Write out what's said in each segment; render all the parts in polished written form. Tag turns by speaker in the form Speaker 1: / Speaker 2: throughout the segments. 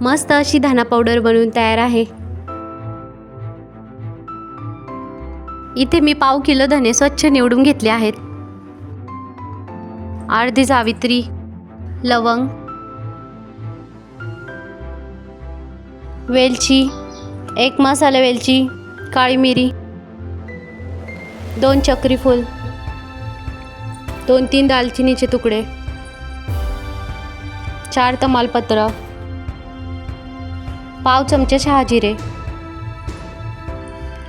Speaker 1: मस्त अशी धना पावडर बनवून तयार आहे। इथे मी पाव किलो धने स्वच्छ निवडून घेतले आहेत। अर्धी जावित्री, लवंग, वेलची, एक मसाला वेलची, काळी मिरी, 2 चक्री फूल, 2-3 दालचिनीचे तुकडे, 4 तमालपत्र, पाव चमचा शहाजिरे,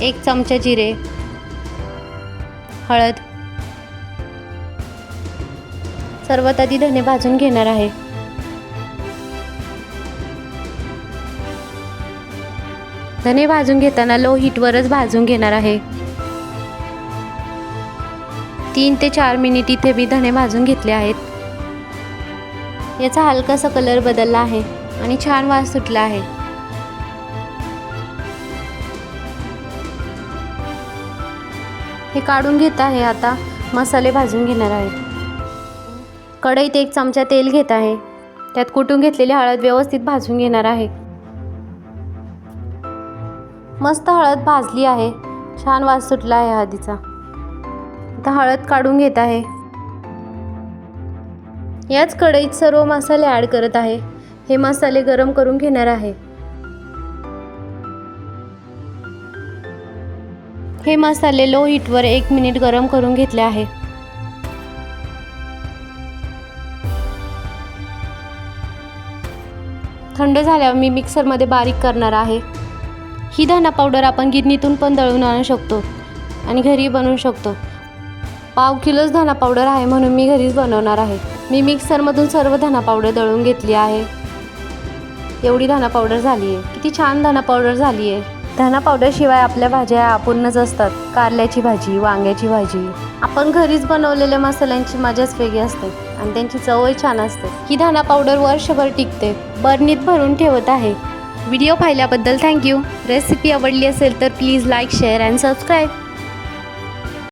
Speaker 1: 1 चमचा जिरे, हळद। सर्वात आधी धने भाजून घेणार आहे। धने भाजून घेताना लो हीटवरच भाजून घेणार आहे। 3 ते 4 मिनिट इथे मी धने भाजून घेतले आहेत। याचा हलकासा कलर बदलला आहे आणि छान वास सुटला आहे। हे काढून घेत आहे। आता मसाले भाजून घेणार आहे। कढईत 1 चमचा तेल घेत आहे। त्यात कुटून घेतलेली हळद व्यवस्थित भाजून घेणार आहे। मस्त हळद भाजली आहे, छान वास सुटला आहे हळदीचा। आता हळद काढून घेत आहे। याच कढईत सर्व मसाले ॲड करत आहे। हे मसाले गरम करून घेणार आहे। हे मसाले लो हीटवर 1 मिनिट गरम करून घेतले आहे। थंड झाल्यावर मी मिक्सरमध्ये बारीक करणार आहे। ही धना पावडर आपण गिरणीतून पण दळून आणू शकतो आणि घरी बनवू शकतो। पाव किलोच धना पावडर आहे म्हणून मी घरीच बनवणार आहे। मी मिक्सरमधून सर्व धना पावडर दळून घेतली आहे। एवढी धना पावडर झाली आहे। किती छान धना पावडर झाली आहे। धना पावडर शिवाय आपल्या भाज्या अपूर्णच असतात। कारल्याची भाजी, वांग्याची भाजी, आपण घरीच बनवलेल्या मसाल्यांची मजाच वेगळी असते आणि त्यांची चवही छान असते। ही धना पावडर वर्षभर टिकते। बरणीत भरून ठेवत आहे। व्हिडिओ पाहिल्याबद्दल थँक्यू। रेसिपी आवडली असेल तर please like, share and subscribe.